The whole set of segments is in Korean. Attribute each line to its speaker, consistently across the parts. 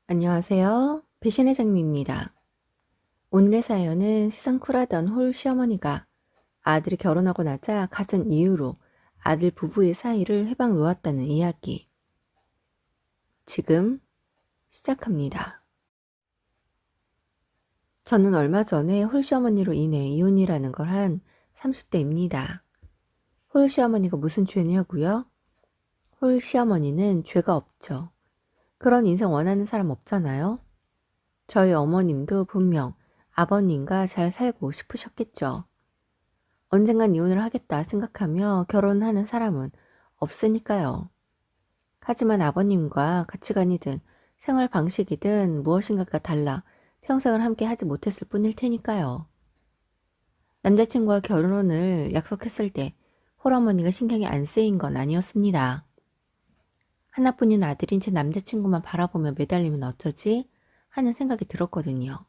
Speaker 1: 안녕하세요. 배신의 장미입니다. 오늘의 사연은 세상 쿨하던 홀 시어머니가 아들이 결혼하고 나자 갖은 이유로 아들 부부의 사이를 회방 놓았다는 이야기. 지금 시작합니다. 저는 얼마 전에 홀 시어머니로 인해 이혼이라는 걸 한 30대입니다. 홀 시어머니가 무슨 죄냐고요? 홀 시어머니는 죄가 없죠. 그런 인생 원하는 사람 없잖아요. 저희 어머님도 분명 아버님과 잘 살고 싶으셨겠죠. 언젠간 이혼을 하겠다 생각하며 결혼하는 사람은 없으니까요. 하지만 아버님과 가치관이든 생활 방식이든 무엇인가가 달라 평생을 함께 하지 못했을 뿐일 테니까요. 남자친구와 결혼을 약속했을 때 홀어머니가 신경이 안 쓰인 건 아니었습니다. 하나뿐인 아들인 제 남자친구만 바라보며 매달리면 어쩌지? 하는 생각이 들었거든요.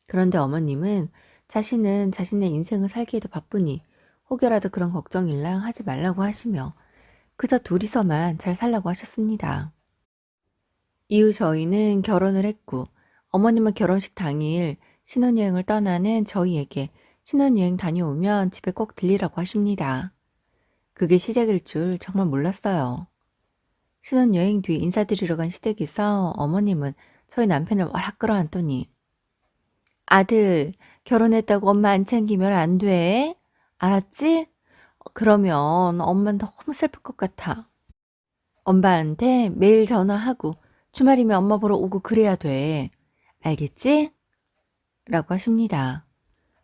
Speaker 1: 그런데 어머님은 자신은 자신의 인생을 살기에도 바쁘니 혹여라도 그런 걱정일랑 하지 말라고 하시며 그저 둘이서만 잘 살라고 하셨습니다. 이후 저희는 결혼을 했고 어머님은 결혼식 당일 신혼여행을 떠나는 저희에게 신혼여행 다녀오면 집에 꼭 들리라고 하십니다. 그게 시작일 줄 정말 몰랐어요. 신혼여행 뒤 인사드리러 간 시댁에서 어머님은 저희 남편을 와락 끌어안더니 아들, 결혼했다고 엄마 안 챙기면 안 돼. 알았지? 그러면 엄만 너무 슬플 것 같아. 엄마한테 매일 전화하고 주말이면 엄마 보러 오고 그래야 돼. 알겠지? 라고 하십니다.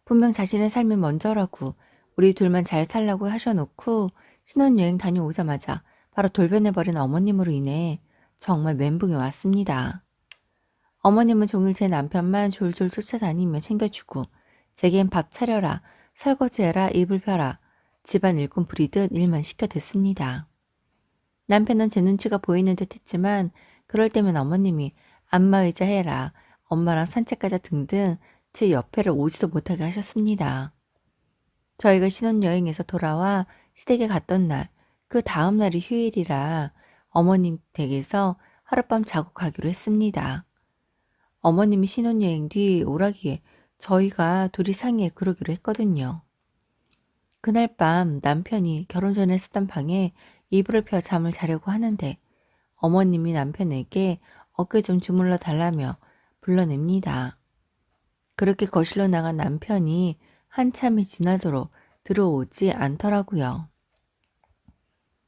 Speaker 1: 분명 자신의 삶이 먼저라고 우리 둘만 잘 살라고 하셔놓고 신혼여행 다녀오자마자 바로 돌변해버린 어머님으로 인해 정말 멘붕이 왔습니다. 어머님은 종일 제 남편만 졸졸 쫓아다니며 챙겨주고 제겐 밥 차려라, 설거지해라, 이불 펴라, 집안 일꾼 부리듯 일만 시켜댔습니다. 남편은 제 눈치가 보이는 듯 했지만 그럴 때면 어머님이 안마의자 해라, 엄마랑 산책 가자 등등 제 옆에를 오지도 못하게 하셨습니다. 저희가 신혼여행에서 돌아와 시댁에 갔던 날, 그 다음 날이 휴일이라 어머님 댁에서 하룻밤 자고 가기로 했습니다. 어머님이 신혼여행 뒤 오라기에 저희가 둘이 상의해 그러기로 했거든요. 그날 밤 남편이 결혼 전에 쓰던 방에 이불을 펴 잠을 자려고 하는데 어머님이 남편에게 어깨 좀 주물러 달라며 불러냅니다. 그렇게 거실로 나간 남편이 한참이 지나도록 들어오지 않더라고요.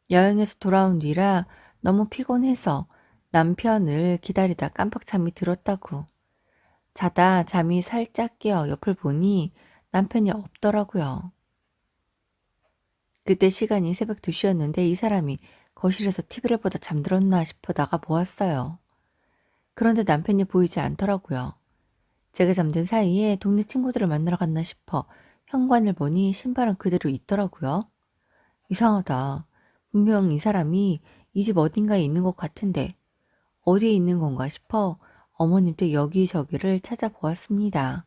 Speaker 1: 여행에서 돌아온 뒤라 너무 피곤해서 남편을 기다리다 깜빡 잠이 들었다고. 자다 잠이 살짝 깨어 옆을 보니 남편이 없더라고요. 그때 시간이 새벽 2시였는데 이 사람이 거실에서 TV를 보다 잠들었나 싶어 나가 보았어요. 그런데 남편이 보이지 않더라고요. 제가 잠든 사이에 동네 친구들을 만나러 갔나 싶어 현관을 보니 신발은 그대로 있더라고요. 이상하다. 분명 이 사람이 이 집 어딘가에 있는 것 같은데 어디에 있는 건가 싶어 어머님도 여기저기를 찾아보았습니다.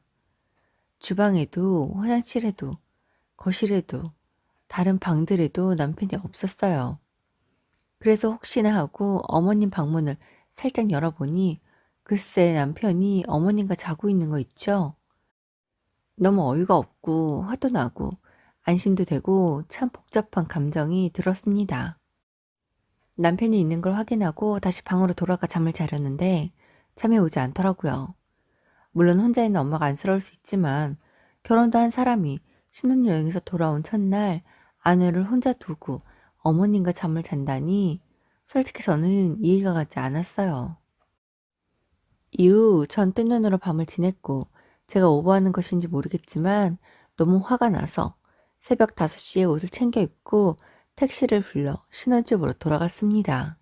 Speaker 1: 주방에도 화장실에도 거실에도 다른 방들에도 남편이 없었어요. 그래서 혹시나 하고 어머님 방문을 살짝 열어보니 글쎄 남편이 어머님과 자고 있는 거 있죠? 너무 어이가 없고 화도 나고 안심도 되고 참 복잡한 감정이 들었습니다. 남편이 있는 걸 확인하고 다시 방으로 돌아가 잠을 자려는데 잠이 오지 않더라고요. 물론 혼자 있는 엄마가 안쓰러울 수 있지만 결혼도 한 사람이 신혼여행에서 돌아온 첫날 아내를 혼자 두고 어머님과 잠을 잔다니 솔직히 저는 이해가 가지 않았어요. 이후 전 뜬 눈으로 밤을 지냈고 제가 오버하는 것인지 모르겠지만 너무 화가 나서 새벽 5시에 옷을 챙겨 입고 택시를 불러 신혼집으로 돌아갔습니다.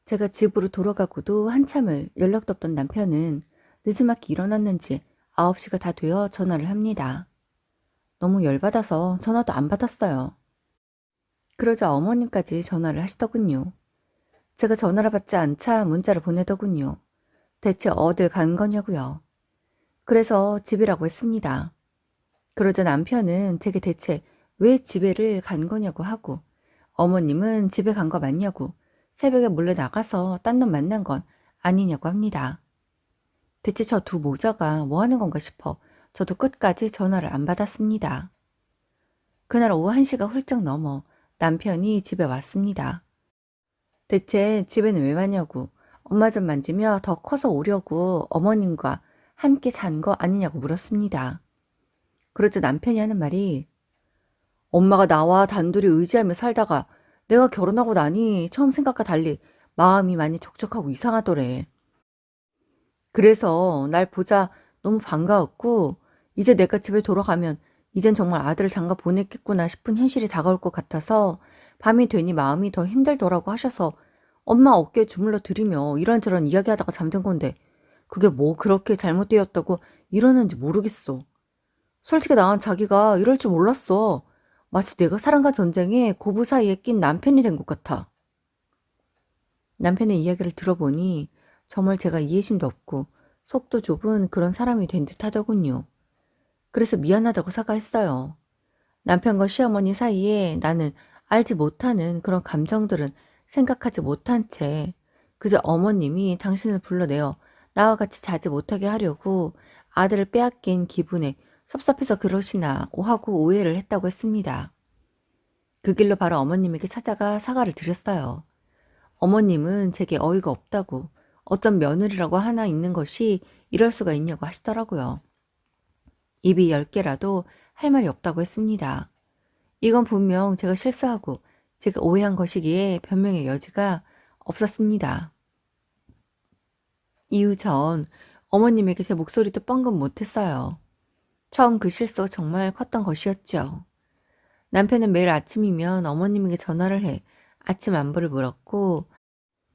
Speaker 1: 제가 집으로 돌아가고도 한참을 연락도 없던 남편은 늦지막히 일어났는지 9시가 다 되어 전화를 합니다. 너무 열받아서 전화도 안 받았어요. 그러자 어머님까지 전화를 하시더군요. 제가 전화를 받지 않자 문자를 보내더군요. 대체 어딜 간 거냐고요. 그래서 집이라고 했습니다. 그러자 남편은 제게 대체 왜 집에를 간 거냐고 하고 어머님은 집에 간 거 맞냐고 새벽에 몰래 나가서 딴 놈 만난 건 아니냐고 합니다. 대체 저 두 모자가 뭐 하는 건가 싶어 저도 끝까지 전화를 안 받았습니다. 그날 오후 1시가 훌쩍 넘어 남편이 집에 왔습니다. 대체 집에는 왜 왔냐고 엄마 좀 만지며 더 커서 오려고 어머님과 함께 잔 거 아니냐고 물었습니다. 그러자 남편이 하는 말이 엄마가 나와 단둘이 의지하며 살다가 내가 결혼하고 나니 처음 생각과 달리 마음이 많이 적적하고 이상하더래. 그래서 날 보자 너무 반가웠고 이제 내가 집에 돌아가면 이젠 정말 아들을 장가 보냈겠구나 싶은 현실이 다가올 것 같아서 밤이 되니 마음이 더 힘들더라고 하셔서 엄마 어깨에 주물러 드리며 이런저런 이야기하다가 잠든 건데 그게 뭐 그렇게 잘못되었다고 이러는지 모르겠어. 솔직히 난 자기가 이럴 줄 몰랐어. 마치 내가 사랑과 전쟁에 고부 사이에 낀 남편이 된 것 같아. 남편의 이야기를 들어보니 정말 제가 이해심도 없고 속도 좁은 그런 사람이 된 듯 하더군요. 그래서 미안하다고 사과했어요. 남편과 시어머니 사이에 나는 알지 못하는 그런 감정들은 생각하지 못한 채 그저 어머님이 당신을 불러내어 나와 같이 자지 못하게 하려고 아들을 빼앗긴 기분에 섭섭해서 그러시나 하고 오해를 했다고 했습니다. 그 길로 바로 어머님에게 찾아가 사과를 드렸어요. 어머님은 제게 어이가 없다고 어쩜 며느리라고 하나 있는 것이 이럴 수가 있냐고 하시더라고요. 입이 10개라도 할 말이 없다고 했습니다. 이건 분명 제가 실수하고 제가 오해한 것이기에 변명의 여지가 없었습니다. 이후 전 어머님에게 제 목소리도 뻥긋 못했어요. 처음 그 실수가 정말 컸던 것이었죠. 남편은 매일 아침이면 어머님에게 전화를 해 아침 안부를 물었고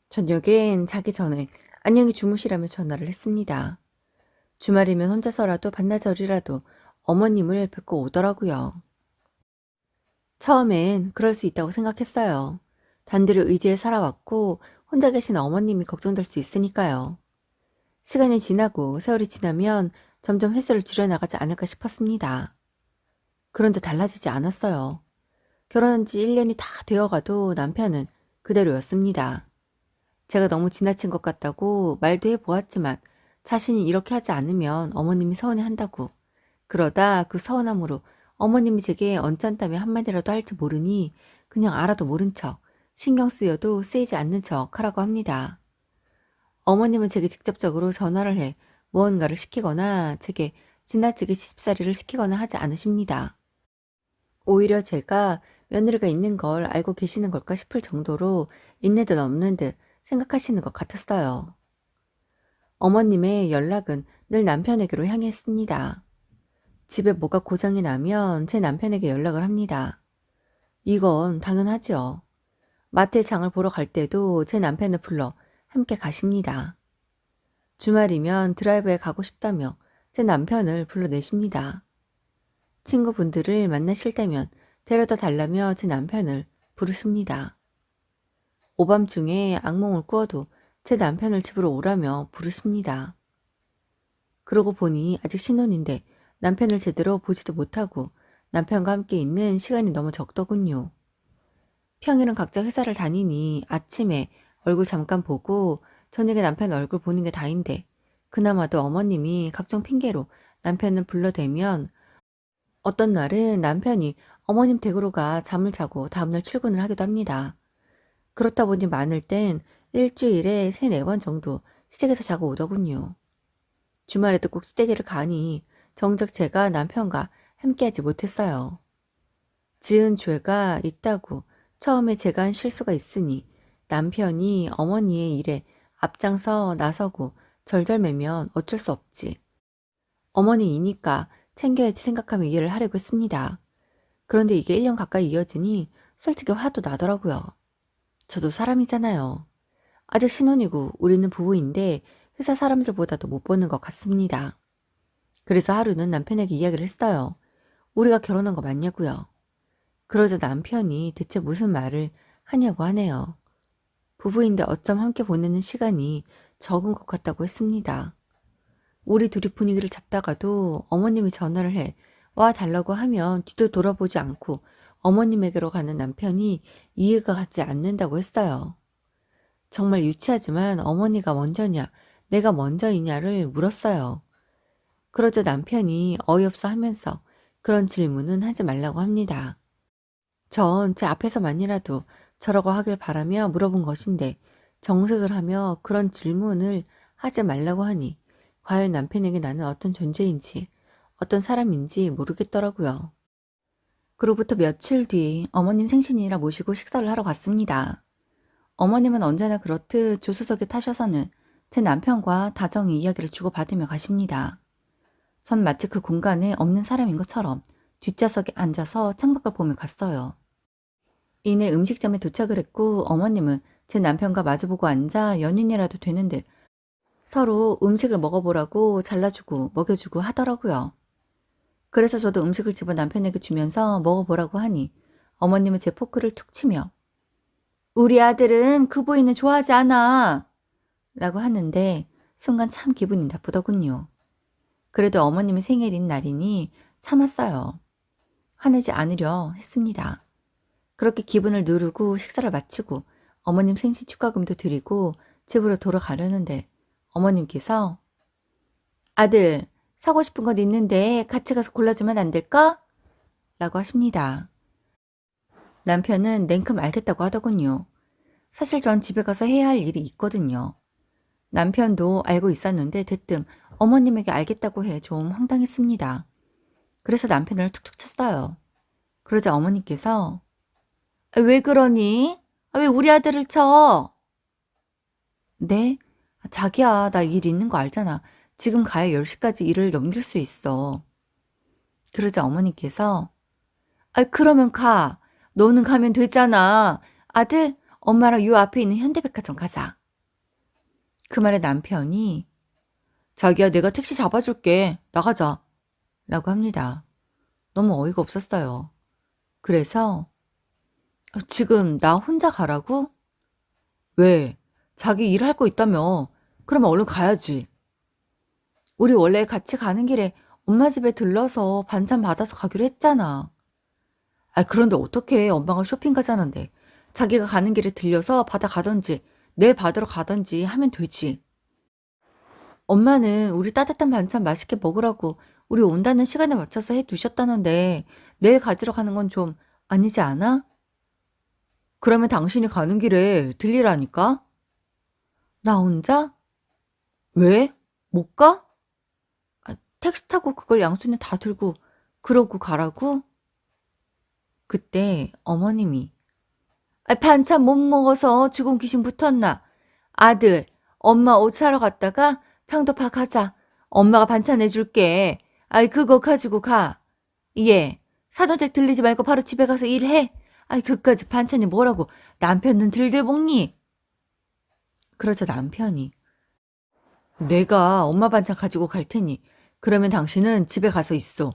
Speaker 1: 저녁엔 자기 전에 안녕히 주무시라며 전화를 했습니다. 주말이면 혼자서라도 반나절이라도 어머님을 뵙고 오더라고요. 처음엔 그럴 수 있다고 생각했어요. 단둘이 의지해 살아왔고 혼자 계신 어머님이 걱정될 수 있으니까요. 시간이 지나고 세월이 지나면 점점 횟수를 줄여나가지 않을까 싶었습니다. 그런데 달라지지 않았어요. 결혼한 지 1년이 다 되어가도 남편은 그대로였습니다. 제가 너무 지나친 것 같다고 말도 해보았지만 자신이 이렇게 하지 않으면 어머님이 서운해한다고. 그러다 그 서운함으로 어머님이 제게 언짢다며 한마디라도 할지 모르니 그냥 알아도 모른 척, 신경 쓰여도 쓰이지 않는 척 하라고 합니다. 어머님은 제게 직접적으로 전화를 해 무언가를 시키거나 제게 지나치게 시집살이를 시키거나 하지 않으십니다. 오히려 제가 며느리가 있는 걸 알고 계시는 걸까 싶을 정도로 있는 듯 없는 듯 생각하시는 것 같았어요. 어머님의 연락은 늘 남편에게로 향했습니다. 집에 뭐가 고장이 나면 제 남편에게 연락을 합니다. 이건 당연하지요. 마트에 장을 보러 갈 때도 제 남편을 불러 함께 가십니다. 주말이면 드라이브에 가고 싶다며 제 남편을 불러내십니다. 친구분들을 만나실 때면 데려다 달라며 제 남편을 부르십니다. 오밤중에 악몽을 꾸어도 제 남편을 집으로 오라며 부르십니다. 그러고 보니 아직 신혼인데 남편을 제대로 보지도 못하고 남편과 함께 있는 시간이 너무 적더군요. 평일은 각자 회사를 다니니 아침에 얼굴 잠깐 보고 저녁에 남편 얼굴 보는 게 다인데 그나마도 어머님이 각종 핑계로 남편을 불러대면 어떤 날은 남편이 어머님 댁으로 가 잠을 자고 다음날 출근을 하기도 합니다. 그렇다 보니 많을 땐 일주일에 3-4번 정도 시댁에서 자고 오더군요. 주말에도 꼭 시댁에를 가니 정작 제가 남편과 함께하지 못했어요. 지은 죄가 있다고 처음에 제가 한 실수가 있으니 남편이 어머니의 일에 앞장서 나서고 절절매면 어쩔 수 없지. 어머니이니까 챙겨야지 생각하며 이해를 하려고 했습니다. 그런데 이게 1년 가까이 이어지니 솔직히 화도 나더라고요. 저도 사람이잖아요. 아직 신혼이고 우리는 부부인데 회사 사람들보다도 못 보는 것 같습니다. 그래서 하루는 남편에게 이야기를 했어요. 우리가 결혼한 거 맞냐고요. 그러자 남편이 대체 무슨 말을 하냐고 하네요. 부부인데 어쩜 함께 보내는 시간이 적은 것 같다고 했습니다. 우리 둘이 분위기를 잡다가도 어머님이 전화를 해 와 달라고 하면 뒤도 돌아보지 않고 어머님에게로 가는 남편이 이해가 가지 않는다고 했어요. 정말 유치하지만 어머니가 먼저냐, 내가 먼저이냐를 물었어요. 그러자 남편이 어이없어 하면서 그런 질문은 하지 말라고 합니다. 전 제 앞에서만이라도 저라고 하길 바라며 물어본 것인데 정색을 하며 그런 질문을 하지 말라고 하니 과연 남편에게 나는 어떤 존재인지 어떤 사람인지 모르겠더라고요. 그로부터 며칠 뒤 어머님 생신이라 모시고 식사를 하러 갔습니다. 어머님은 언제나 그렇듯 조수석에 타셔서는 제 남편과 다정히 이야기를 주고받으며 가십니다. 전 마치 그 공간에 없는 사람인 것처럼 뒷좌석에 앉아서 창밖을 보며 갔어요. 이내 음식점에 도착을 했고 어머님은 제 남편과 마주보고 앉아 연인이라도 되는 듯 서로 음식을 먹어보라고 잘라주고 먹여주고 하더라고요. 그래서 저도 음식을 집어 남편에게 주면서 먹어보라고 하니 어머님은 제 포크를 툭 치며 우리 아들은 그 부위는 좋아하지 않아 라고 하는데 순간 참 기분이 나쁘더군요. 그래도 어머님이 생일인 날이니 참았어요. 화내지 않으려 했습니다. 그렇게 기분을 누르고 식사를 마치고 어머님 생신 축하금도 드리고 집으로 돌아가려는데 어머님께서 아들 사고 싶은 것 있는데 같이 가서 골라주면 안 될까? 라고 하십니다. 남편은 냉큼 알겠다고 하더군요. 사실 전 집에 가서 해야 할 일이 있거든요. 남편도 알고 있었는데 대뜸 어머님에게 알겠다고 해 좀 황당했습니다. 그래서 남편을 툭툭 쳤어요. 그러자 어머니께서 왜 그러니? 왜 우리 아들을 쳐? 네? 자기야, 나 일 있는 거 알잖아. 지금 가야 10시까지 일을 넘길 수 있어. 그러자 어머니께서 그러면 가. 너는 가면 되잖아. 아들, 엄마랑 요 앞에 있는 현대백화점 가자. 그 말에 남편이 자기야, 내가 택시 잡아줄게. 나가자. 라고 합니다. 너무 어이가 없었어요. 그래서 지금 나 혼자 가라고? 왜? 자기 일할 거 있다며. 그러면 얼른 가야지. 우리 원래 같이 가는 길에 엄마 집에 들러서 반찬 받아서 가기로 했잖아. 그런데 어떡해. 엄마가 쇼핑 가자는데. 자기가 가는 길에 들려서 받아 가던지 내일 받으러 가던지 하면 되지. 엄마는 우리 따뜻한 반찬 맛있게 먹으라고 우리 온다는 시간에 맞춰서 해 두셨다는데 내일 가지러 가는 건 좀 아니지 않아? 그러면 당신이 가는 길에 들리라니까? 나 혼자? 왜? 못 가? 택시 타고 그걸 양손에 다 들고 그러고 가라고? 그때 어머님이 반찬 못 먹어서 죽은 귀신 붙었나? 아들, 엄마 옷 사러 갔다가 창도파 가자. 엄마가 반찬 해줄게. 그거 가지고 가. 예, 사돈댁 들리지 말고 바로 집에 가서 일해. 그까지 반찬이 뭐라고 남편은 들들 먹니? 그러자 남편이 내가 엄마 반찬 가지고 갈 테니 그러면 당신은 집에 가서 있어.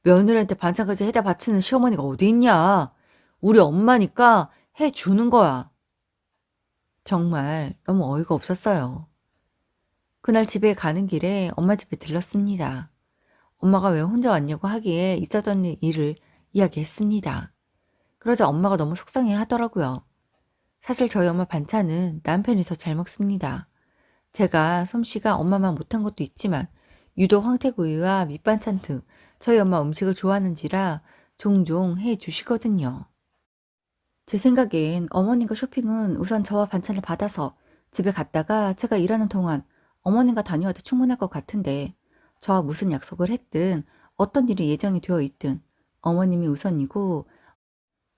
Speaker 1: 며느리한테 반찬까지 해다 바치는 시어머니가 어디 있냐. 우리 엄마니까 해주는 거야. 정말 너무 어이가 없었어요. 그날 집에 가는 길에 엄마 집에 들렀습니다. 엄마가 왜 혼자 왔냐고 하기에 있었던 일을 이야기했습니다. 그러자 엄마가 너무 속상해 하더라고요. 사실 저희 엄마 반찬은 남편이 더 잘 먹습니다. 제가 솜씨가 엄마만 못한 것도 있지만 유독 황태구이와 밑반찬 등 저희 엄마 음식을 좋아하는지라 종종 해 주시거든요. 제 생각엔 어머님과 쇼핑은 우선 저와 반찬을 받아서 집에 갔다가 제가 일하는 동안 어머님과 다녀와도 충분할 것 같은데 저와 무슨 약속을 했든 어떤 일이 예정이 되어 있든 어머님이 우선이고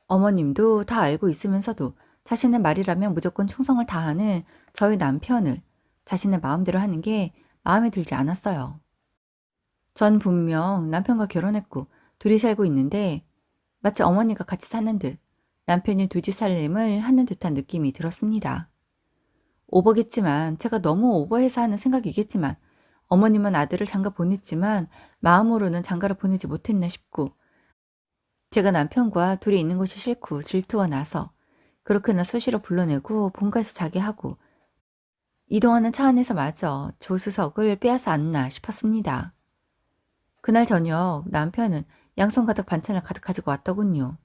Speaker 1: 어머님도 다 알고 있으면서도 자신의 말이라면 무조건 충성을 다하는 저희 남편을 자신의 마음대로 하는 게 마음에 들지 않았어요. 전 분명 남편과 결혼했고 둘이 살고 있는데 마치 어머니가 같이 사는 듯 남편이 두 집 살림을 하는 듯한 느낌이 들었습니다. 오버겠지만 제가 너무 오버해서 하는 생각이겠지만 어머님은 아들을 장가 보냈지만 마음으로는 장가를 보내지 못했나 싶고 제가 남편과 둘이 있는 것이 싫고 질투가 나서 그렇게나 수시로 불러내고 본가에서 자게 하고 이동하는 차 안에서 마저 조수석을 빼앗아 안나 싶었습니다. 그날 저녁 남편은 양손 가득 반찬을 가득 가지고 왔더군요.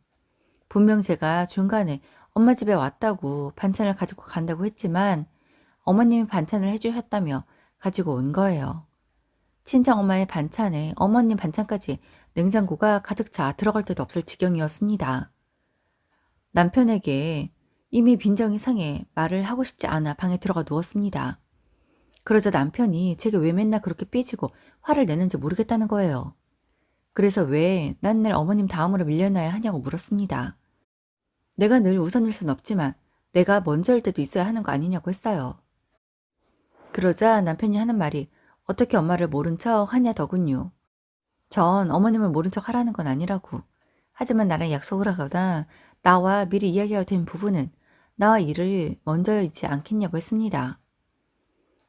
Speaker 1: 분명 제가 중간에 엄마 집에 왔다고 반찬을 가지고 간다고 했지만 어머님이 반찬을 해주셨다며 가지고 온 거예요. 친정엄마의 반찬에 어머님 반찬까지 냉장고가 가득 차 들어갈 데도 없을 지경이었습니다. 남편에게 이미 빈정이 상해 말을 하고 싶지 않아 방에 들어가 누웠습니다. 그러자 남편이 제게 왜 맨날 그렇게 삐지고 화를 내는지 모르겠다는 거예요. 그래서 왜 난 늘 어머님 다음으로 밀려나야 하냐고 물었습니다. 내가 늘 우선일 순 없지만 내가 먼저일 때도 있어야 하는 거 아니냐고 했어요. 그러자 남편이 하는 말이 어떻게 엄마를 모른 척 하냐 더군요. 전 어머님을 모른 척 하라는 건 아니라고. 하지만 나랑 약속을 하거나 나와 미리 이야기가 된 부분은 나와 일을 먼저이지 않겠냐고 했습니다.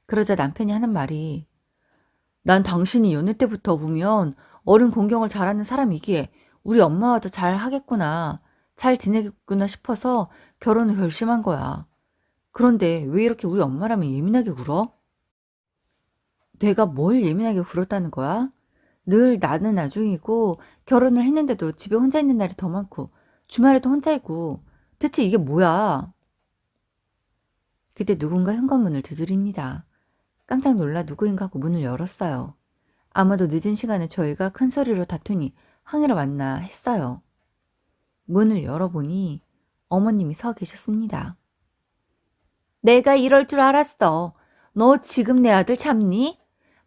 Speaker 1: 그러자 남편이 하는 말이 난 당신이 연애 때부터 보면 어른 공경을 잘하는 사람이기에 우리 엄마와도 잘 하겠구나, 잘 지내겠구나 싶어서 결혼을 결심한 거야. 그런데 왜 이렇게 우리 엄마라면 예민하게 굴어? 내가 뭘 예민하게 굴었다는 거야? 늘 나는 나중이고 결혼을 했는데도 집에 혼자 있는 날이 더 많고 주말에도 혼자이고 대체 이게 뭐야? 그때 누군가 현관문을 두드립니다. 깜짝 놀라 누구인가 하고 문을 열었어요. 아마도 늦은 시간에 저희가 큰 소리로 다투니 항의를 왔나 했어요. 문을 열어보니 어머님이 서 계셨습니다. 내가 이럴 줄 알았어. 너 지금 내 아들 참니?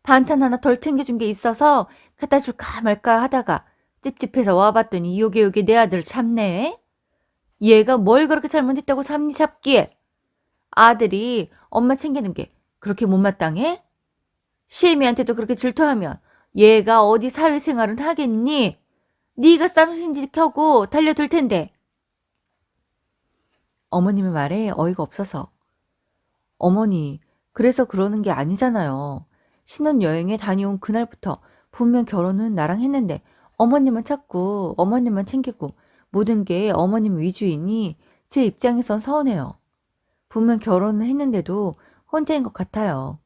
Speaker 1: 반찬 하나 덜 챙겨준 게 있어서 갖다 줄까 말까 하다가 찝찝해서 와봤더니 요게 내 아들 참네. 얘가 뭘 그렇게 잘못했다고 삼니 잡기에. 아들이 엄마 챙기는 게 그렇게 못마땅해? 시애미한테도 그렇게 질투하면 얘가 어디 사회생활은 하겠니? 네가 쌈신짓 켜고 달려들 텐데. 어머님의 말에 어이가 없어서 어머니, 그래서 그러는 게 아니잖아요. 신혼여행에 다녀온 그날부터 분명 결혼은 나랑 했는데 어머님만 찾고 어머님만 챙기고 모든 게 어머님 위주이니 제 입장에선 서운해요. 분명 결혼을 했는데도 혼자인 것 같아요.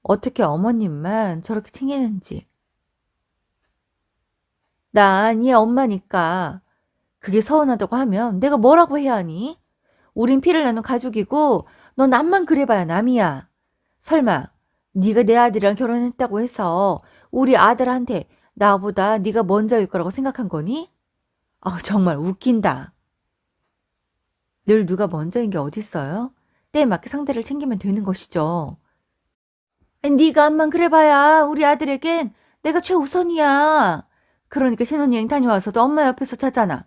Speaker 1: 어떻게 어머님만 저렇게 챙기는지. 난 얘 엄마니까. 그게 서운하다고 하면 내가 뭐라고 해야 하니? 우린 피를 나눈 가족이고 넌 남만 그래봐야 남이야. 설마 네가 내 아들이랑 결혼했다고 해서 우리 아들한테 나보다 네가 먼저일 거라고 생각한 거니? 정말 웃긴다. 늘 누가 먼저인 게 어딨어요? 때에 맞게 상대를 챙기면 되는 것이죠. 네가 암만 그래봐야 우리 아들에겐 내가 최우선이야. 그러니까 신혼여행 다녀와서도 엄마 옆에서 자잖아.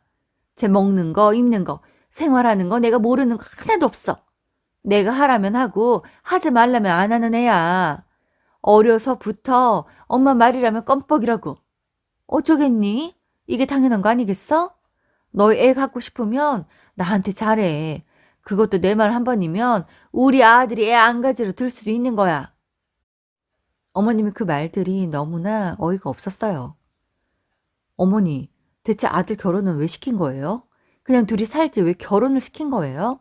Speaker 1: 쟤 먹는 거, 입는 거, 생활하는 거 내가 모르는 거 하나도 없어. 내가 하라면 하고 하지 말라면 안 하는 애야. 어려서부터 엄마 말이라면 껌뻑이라고. 어쩌겠니? 이게 당연한 거 아니겠어? 너희 애 갖고 싶으면 나한테 잘해. 그것도 내 말 한 번이면 우리 아들이 애 안 가지로 들 수도 있는 거야. 어머님이 그 말들이 너무나 어이가 없었어요. 어머니, 대체 아들 결혼은 왜 시킨 거예요? 그냥 둘이 살지 왜 결혼을 시킨 거예요?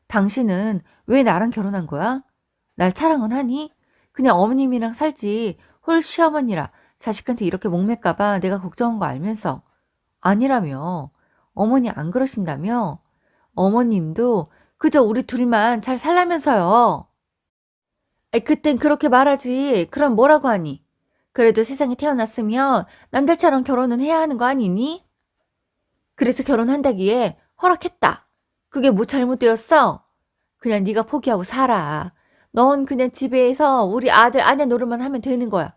Speaker 1: 당신은 왜 나랑 결혼한 거야? 날 사랑은 하니? 그냥 어머님이랑 살지 홀 시어머니라 자식한테 이렇게 목맬까봐 내가 걱정한 거 알면서. 아니라며. 어머니 안 그러신다며? 어머님도 그저 우리 둘만 잘 살라면서요. 그땐 그렇게 말하지. 그럼 뭐라고 하니? 그래도 세상에 태어났으면 남들처럼 결혼은 해야 하는 거 아니니? 그래서 결혼한다기에 허락했다. 그게 뭐 잘못되었어? 그냥 네가 포기하고 살아. 넌 그냥 집에서 우리 아들 아내 노릇만 하면 되는 거야.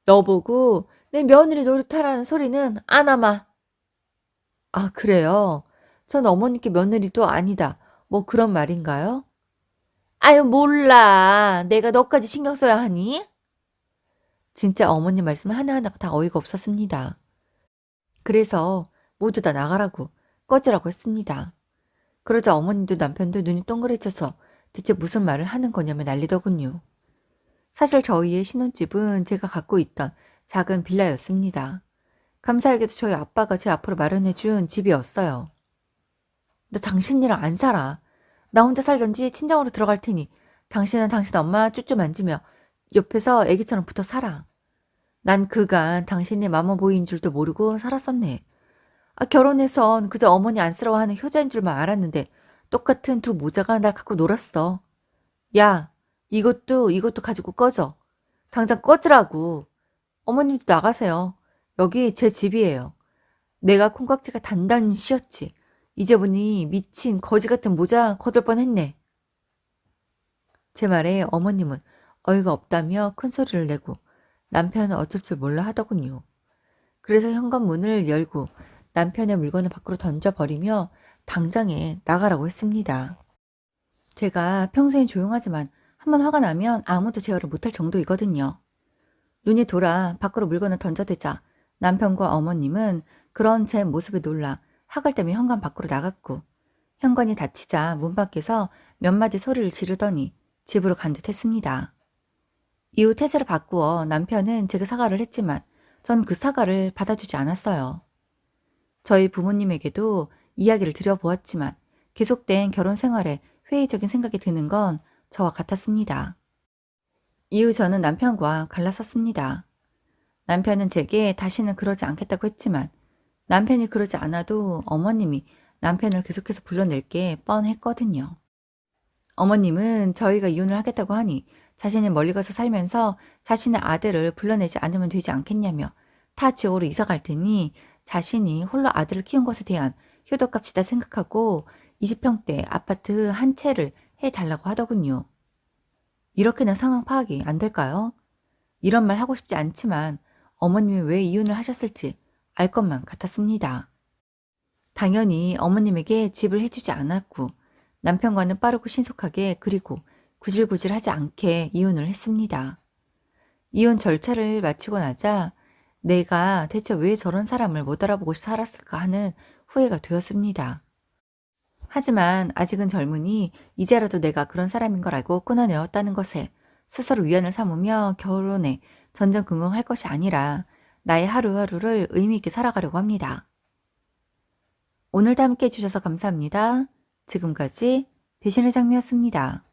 Speaker 1: 너 보고 내 며느리 노릇하라는 소리는 안 하마. 그래요? 전 어머니께 며느리도 아니다. 뭐 그런 말인가요? 아유, 몰라. 내가 너까지 신경 써야 하니? 진짜 어머님 말씀 하나하나가 다 어이가 없었습니다. 그래서 모두 다 나가라고 꺼지라고 했습니다. 그러자 어머님도 남편도 눈이 동그래져서 대체 무슨 말을 하는 거냐며 난리더군요. 사실 저희의 신혼집은 제가 갖고 있던 작은 빌라였습니다. 감사하게도 저희 아빠가 제 앞으로 마련해준 집이었어요. 나 당신이랑 안 살아. 나 혼자 살던지 친정으로 들어갈 테니 당신은 당신 엄마 쭈쭈 만지며 옆에서 애기처럼 붙어 살아. 난 그간 당신의 마마보이인 줄도 모르고 살았었네. 결혼해선 그저 어머니 안쓰러워하는 효자인 줄만 알았는데 똑같은 두 모자가 날 갖고 놀았어. 야, 이것도 가지고 꺼져. 당장 꺼지라고. 어머님도 나가세요. 여기 제 집이에요. 내가 콩깍지가 단단히 씌었지. 이제 보니 미친 거지 같은 모자 거둘 뻔했네. 제 말에 어머님은 어이가 없다며 큰 소리를 내고 남편은 어쩔 줄 몰라 하더군요. 그래서 현관문을 열고 남편의 물건을 밖으로 던져버리며 당장에 나가라고 했습니다. 제가 평소엔 조용하지만 한번 화가 나면 아무도 제어를 못할 정도이거든요. 눈이 돌아 밖으로 물건을 던져대자 남편과 어머님은 그런 제 모습에 놀라 학을 떼며 현관 밖으로 나갔고 현관이 닫히자 문 밖에서 몇 마디 소리를 지르더니 집으로 간 듯 했습니다. 이후 태세를 바꾸어 남편은 제게 사과를 했지만 전 그 사과를 받아주지 않았어요. 저희 부모님에게도 이야기를 드려보았지만 계속된 결혼 생활에 회의적인 생각이 드는 건 저와 같았습니다. 이후 저는 남편과 갈라섰습니다. 남편은 제게 다시는 그러지 않겠다고 했지만 남편이 그러지 않아도 어머님이 남편을 계속해서 불러낼 게 뻔했거든요. 어머님은 저희가 이혼을 하겠다고 하니 자신이 멀리 가서 살면서 자신의 아들을 불러내지 않으면 되지 않겠냐며 타 지역으로 이사 갈 테니 자신이 홀로 아들을 키운 것에 대한 효도값이다 생각하고 20평대 아파트 한 채를 해달라고 하더군요. 이렇게는 상황 파악이 안 될까요? 이런 말 하고 싶지 않지만 어머님이 왜 이혼을 하셨을지 알 것만 같았습니다. 당연히 어머님에게 집을 해주지 않았고 남편과는 빠르고 신속하게 그리고 구질구질하지 않게 이혼을 했습니다. 이혼 절차를 마치고 나자 내가 대체 왜 저런 사람을 못 알아보고 살았을까 하는 후회가 되었습니다. 하지만 아직은 젊으니 이제라도 내가 그런 사람인 걸 알고 끊어내었다는 것에 스스로 위안을 삼으며 결혼에 전전긍긍할 것이 아니라 나의 하루하루를 의미 있게 살아가려고 합니다. 오늘도 함께 해주셔서 감사합니다. 지금까지 배신의 장미였습니다.